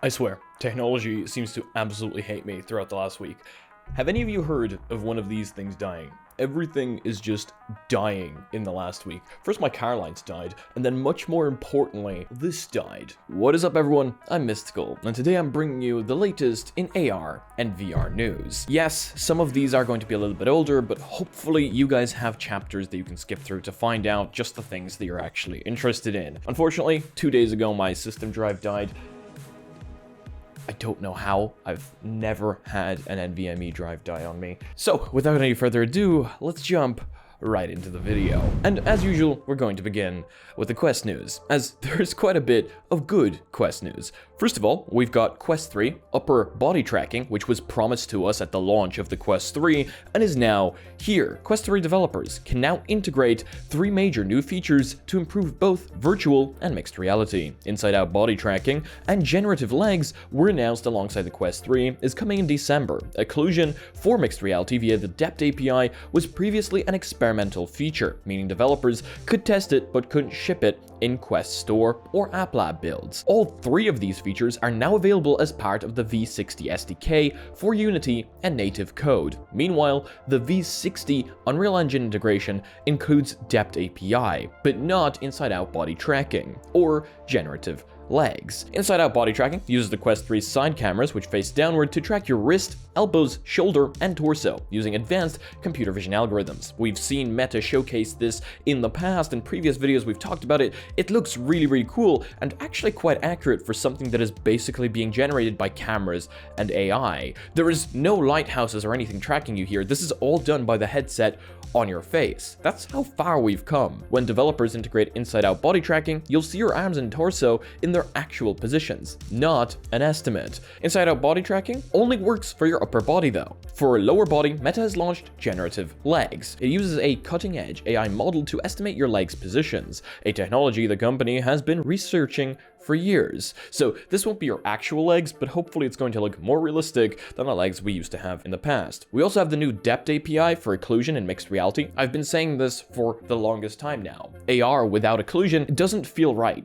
I swear, technology seems to absolutely hate me throughout the last week. Have any of you heard of one of these things dying? Everything is just dying in the last week. First my car lights died, and then much more importantly, this died. What is up everyone? I'm Mysticle, and today I'm bringing you the latest in AR and VR news. Yes, some of these are going to be a little bit older, but hopefully you guys have chapters that you can skip through to find out just the things that you're actually interested in. Unfortunately, 2 days ago my system drive died. I don't know how. I've never had an NVMe drive die on me. So, without any further ado, let's jump right into the video. And as usual, we're going to begin with the Quest news, as there's quite a bit of good Quest news. First of all, we've got Quest 3 upper body tracking, which was promised to us at the launch of the Quest 3 and is now here. Quest 3 developers can now integrate 3 major new features to improve both virtual and mixed reality. Inside-out body tracking and generative legs were announced alongside the Quest 3 is coming in December. Occlusion for mixed reality via the Depth API was previously an experimental feature, meaning developers could test it but couldn't ship it in Quest Store or App Lab builds. All 3 of these features are now available as part of the V60 SDK for Unity and native code. Meanwhile, the V60 Unreal Engine integration includes Depth API, but not inside-out body tracking or generative legs. Inside-out body tracking uses the Quest 3's side cameras, which face downward, to track your wrist, elbows, shoulder, and torso using advanced computer vision algorithms. We've seen Meta showcase this in the past. In previous videos we've talked about it. It looks really cool and actually quite accurate for something that is basically being generated by cameras and AI. There is no lighthouses or anything tracking you here. This is all done by the headset on your face. That's how far we've come. When developers integrate inside-out body tracking, you'll see your arms and torso in their actual positions, not an estimate. Inside-out body tracking only works for your upper body though. For lower body, Meta has launched generative legs. It uses a cutting-edge AI model to estimate your legs' positions, a technology the company has been researching for years. So this won't be your actual legs, but hopefully it's going to look more realistic than the legs we used to have in the past. We also have the new Depth API for occlusion and mixed reality. I've been saying this for the longest time now. AR without occlusion doesn't feel right.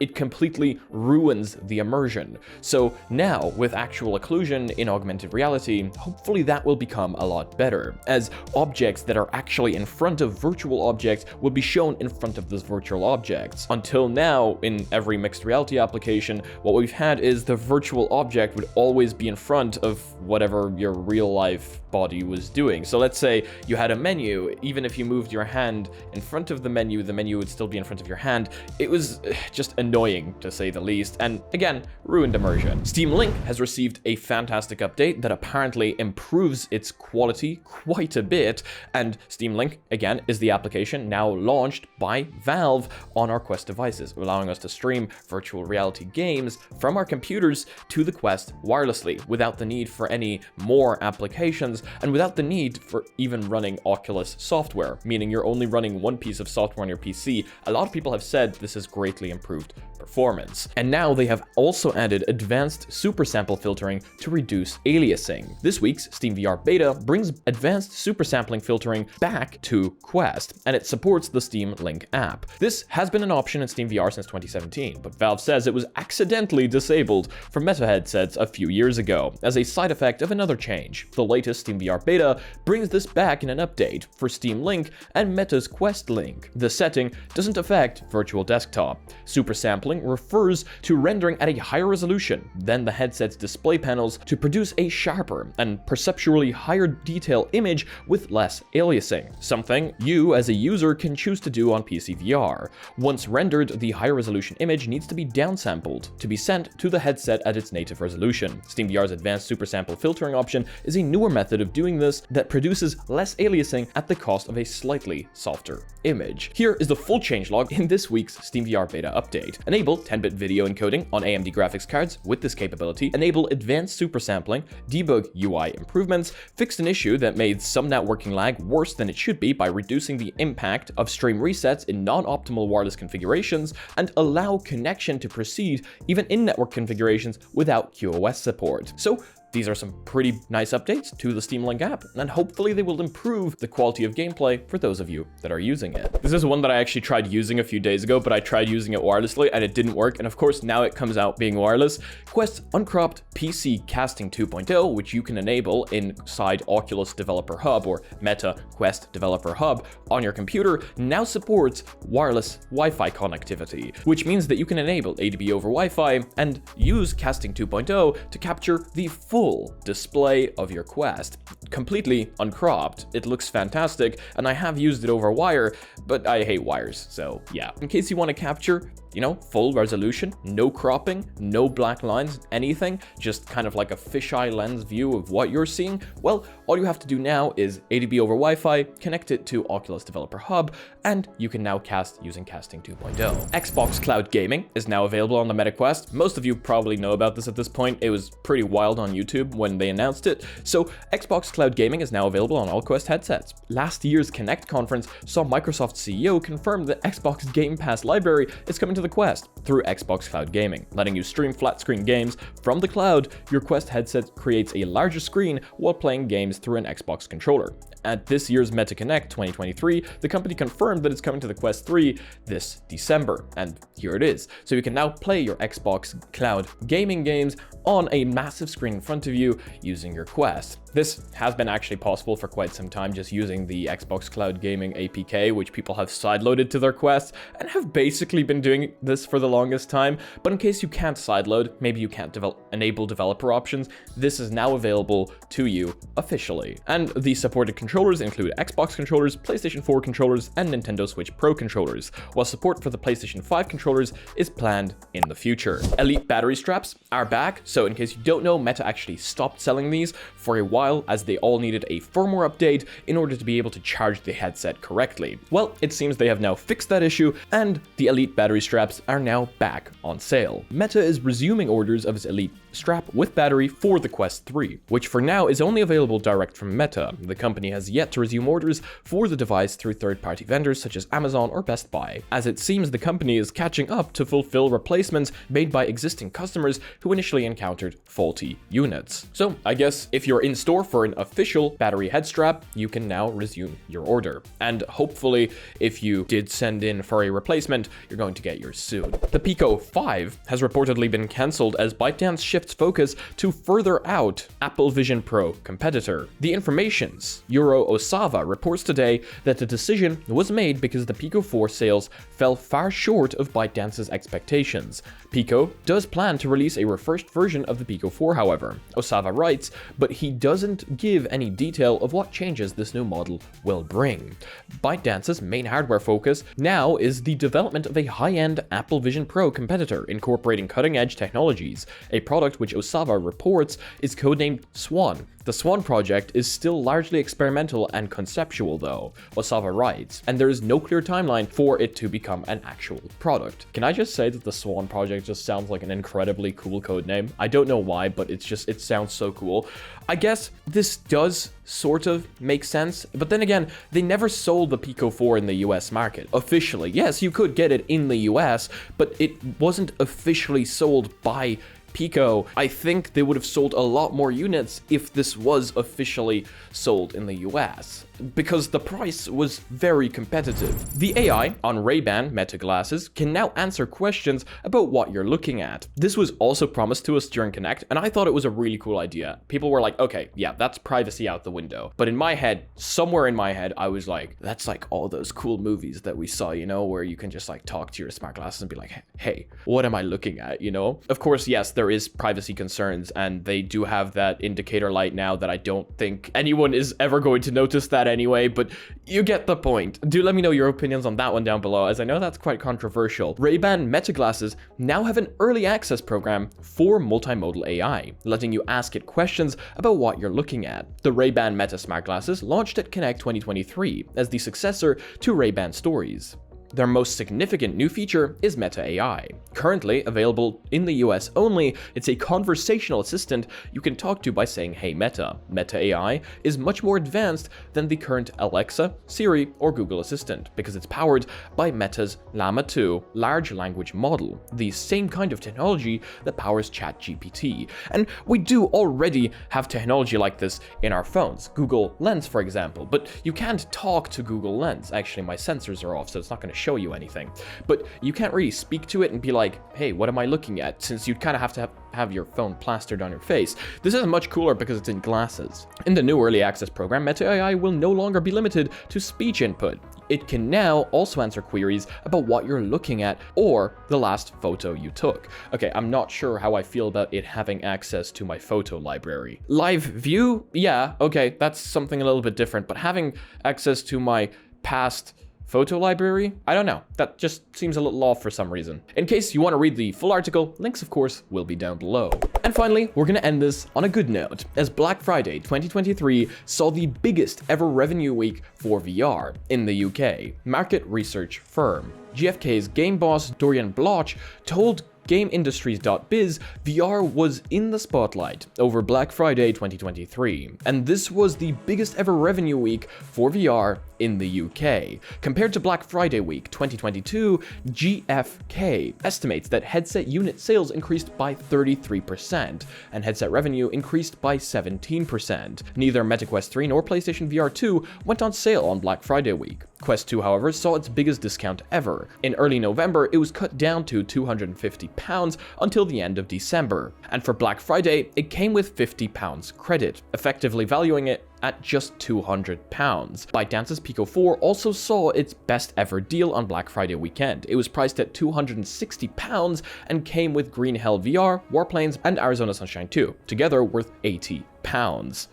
It completely ruins the immersion. So now, with actual occlusion in augmented reality, hopefully that will become a lot better, as objects that are actually in front of virtual objects will be shown in front of those virtual objects. Until now, in every mixed reality application, what we've had is the virtual object would always be in front of whatever your real life body was doing. So let's say you had a menu. Even if you moved your hand in front of the menu would still be in front of your hand. It was just annoying, to say the least, and again, ruined immersion. Steam Link has received a fantastic update that apparently improves its quality quite a bit, and Steam Link, again, is the application now launched by Valve on our Quest devices, allowing us to stream virtual reality games from our computers to the Quest wirelessly, without the need for any more applications, and without the need for even running Oculus software, meaning you're only running one piece of software on your PC. A lot of people have said this has greatly improved performance. And now they have also added advanced super sample filtering to reduce aliasing. This week's SteamVR beta brings advanced super sampling filtering back to Quest, and it supports the Steam Link app. This has been an option in SteamVR since 2017, but Valve says it was accidentally disabled for Meta headsets a few years ago, as a side effect of another change. The latest SteamVR beta brings this back in an update for Steam Link and Meta's Quest Link. The setting doesn't affect virtual desktop. Super sampling refers to rendering at a higher resolution than the headset's display panels to produce a sharper and perceptually higher detail image with less aliasing, something you as a user can choose to do on PCVR. Once rendered, the higher resolution image needs to be downsampled to be sent to the headset at its native resolution. SteamVR's advanced super sample filtering option is a newer method of doing this that produces less aliasing at the cost of a slightly softer image. Here is the full changelog in this week's SteamVR beta update. Enable 10-bit video encoding on AMD graphics cards with this capability, enable advanced super sampling, debug UI improvements, fixed an issue that made some networking lag worse than it should be by reducing the impact of stream resets in non-optimal wireless configurations, and allow connection to proceed even in network configurations without QoS support. So these are some pretty nice updates to the Steam Link app, and hopefully they will improve the quality of gameplay for those of you that are using it. it. This is one that I actually tried using a few days ago, but I tried using it wirelessly and it didn't work. And of course, now it comes out being wireless. Quest's uncropped PC casting 2.0, which you can enable inside Oculus Developer Hub or Meta Quest Developer Hub on your computer, now supports wireless Wi-Fi connectivity, which means that you can enable ADB over Wi-Fi and use casting 2.0 to capture the full display of your Quest, completely uncropped. It looks fantastic, and I have used it over wire, but I hate wires, so yeah. In case you want to capture, you know, full resolution, no cropping, no black lines, anything, just kind of like a fisheye lens view of what you're seeing, well, all you have to do now is ADB over Wi-Fi, connect it to Oculus Developer Hub, and you can now cast using casting 2.0. Xbox Cloud Gaming is now available on the Meta Quest. Most of you probably know about this at this point. It was pretty wild on YouTube when they announced it. So Xbox Cloud Gaming is now available on all Quest headsets. Last year's Connect conference saw Microsoft CEO confirm that Xbox Game Pass library is coming to the Quest through Xbox Cloud Gaming, letting you stream flat screen games from the cloud. Your Quest headset creates a larger screen while playing games through an Xbox controller. At this year's Meta Connect 2023, the company confirmed that it's coming to the Quest 3 this December, and here it is. So you can now play your Xbox Cloud Gaming games on a massive screen in front of you using your Quest. This has been actually possible for quite some time, just using the Xbox Cloud Gaming APK, which people have sideloaded to their Quest and have basically been doing this for the longest time. But in case you can't sideload, maybe you can't enable developer options, this is now available to you officially. And the supported controllers include Xbox controllers, PlayStation 4 controllers, and Nintendo Switch Pro controllers, while support for the PlayStation 5 controllers is planned in the future. Elite battery straps are back, so in case you don't know, Meta actually stopped selling these for a while as they all needed a firmware update in order to be able to charge the headset correctly. Well, it seems they have now fixed that issue, and the Elite battery straps are now back on sale. Meta is resuming orders of its Elite strap with battery for the Quest 3, which for now is only available direct from Meta. The company has yet to resume orders for the device through third-party vendors such as Amazon or Best Buy, as it seems the company is catching up to fulfill replacements made by existing customers who initially encountered faulty units. So I guess if you're in store for an official battery head strap, you can now resume your order. And hopefully, if you did send in for a replacement, you're going to get yours soon. The Pico 5 has reportedly been cancelled as ByteDance shifts focus to further out Apple Vision Pro competitor. The Information's Yuro Osawa reports today that the decision was made because the Pico 4 sales fell far short of ByteDance's expectations. Pico does plan to release a refurbished version of the Pico 4, however, Osawa writes, but he doesn't give any detail of what changes this new model will bring. ByteDance's main hardware focus now is the development of a high-end Apple Vision Pro competitor incorporating cutting-edge technologies, a product which Osawa reports is codenamed Swan. The Swan project is still largely experimental and conceptual though, Osawa writes, and there is no clear timeline for it to become an actual product. Can I just say that the Swan project just sounds like an incredibly cool codename? I don't know why, but it sounds so cool. I guess this does sort of make sense, but then again, they never sold the Pico 4 in the US market. Officially, yes, you could get it in the US, but it wasn't officially sold by Pico. I think they would have sold a lot more units if this was officially sold in the US, because the price was very competitive. The AI on Ray-Ban Meta glasses can now answer questions about what you're looking at. This was also promised to us during Connect, and I thought it was a really cool idea. People were like, okay, yeah, that's privacy out the window. But in my head, somewhere in my head, I was like, that's like all those cool movies that we saw, you know, where you can just like talk to your smart glasses and be like, hey, what am I looking at, you know? Of course, yes, there is privacy concerns, and they do have that indicator light now that I don't think anyone is ever going to notice that anyway, but you get the point. Do let me know your opinions on that one down below, as I know that's quite controversial. Ray-Ban Meta glasses now have an early access program for multimodal AI, letting you ask it questions about what you're looking at. The Ray-Ban Meta smart glasses launched at Connect 2023 as the successor to Ray-Ban Stories. Their most significant new feature is Meta AI. Currently available in the US only, it's a conversational assistant you can talk to by saying, "Hey Meta." Meta AI is much more advanced than the current Alexa, Siri, or Google Assistant because it's powered by Meta's Llama 2 large language model, the same kind of technology that powers ChatGPT. And we do already have technology like this in our phones, Google Lens for example, but you can't talk to Google Lens. Actually, my sensors are off, so it's not going to show you anything. But you can't really speak to it and be like, "Hey, what am I looking at?" since you'd kind of have to have your phone plastered on your face. This is much cooler because it's in glasses. In the new early access program, Meta AI will no longer be limited to speech input. It can now also answer queries about what you're looking at or the last photo you took. Okay, I'm not sure how I feel about it having access to my photo library. Live view? Yeah, okay, that's something a little bit different, but having access to my past photo library? I don't know. That just seems a little off for some reason. In case you want to read the full article, links of course will be down below. And finally, we're going to end this on a good note, as Black Friday 2023 saw the biggest ever revenue week for VR in the UK. Market research firm GfK's game boss Dorian Bloch told GameIndustries.biz, VR was in the spotlight over Black Friday 2023, and this was the biggest ever revenue week for VR in the UK. Compared to Black Friday week 2022, GfK estimates that headset unit sales increased by 33%, and headset revenue increased by 17%. Neither Meta Quest 3 nor PlayStation VR 2 went on sale on Black Friday week. Quest 2, however, saw its biggest discount ever. In early November, it was cut down to £250 until the end of December. And for Black Friday, it came with £50 credit, effectively valuing it at just £200. ByteDance's Pico 4 also saw its best ever deal on Black Friday weekend. It was priced at £260 and came with Green Hell VR, Warplanes, and Arizona Sunshine 2, together worth £80.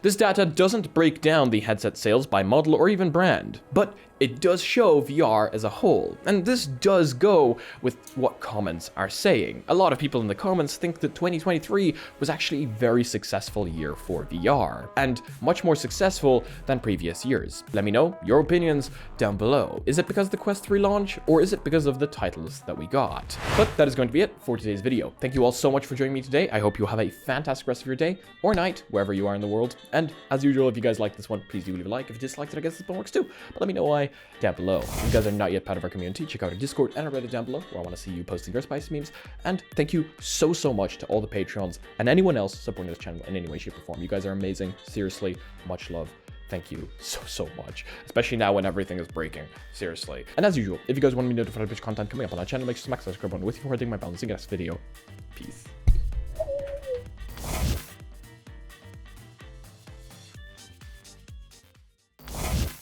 This data doesn't break down the headset sales by model or even brand, but it does show VR as a whole, and this does go with what comments are saying. A lot of people in the comments think that 2023 was actually a very successful year for VR, and much more successful than previous years. Let me know your opinions down below. Is it because of the Quest 3 launch, or is it because of the titles that we got? But that is going to be it for today's video. Thank you all so much for joining me today. I hope you have a fantastic rest of your day or night, wherever you are in the world. And as usual, if you guys like this one, please do leave a like. If you disliked it, I guess this one works too. But let me know why down below. If you guys are not yet part of our community, check out our Discord and our Reddit down below, where I want to see you posting your spicy memes. And thank you so much to all the Patreons and anyone else supporting this channel in any way, shape, or form. You guys are amazing. Seriously, much love. Thank you so much, especially now when everything is breaking. Seriously. And as usual, if you guys want to be notified of content coming up on our channel, make sure to smack the subscribe button with you for hitting my balance in the next video. Peace.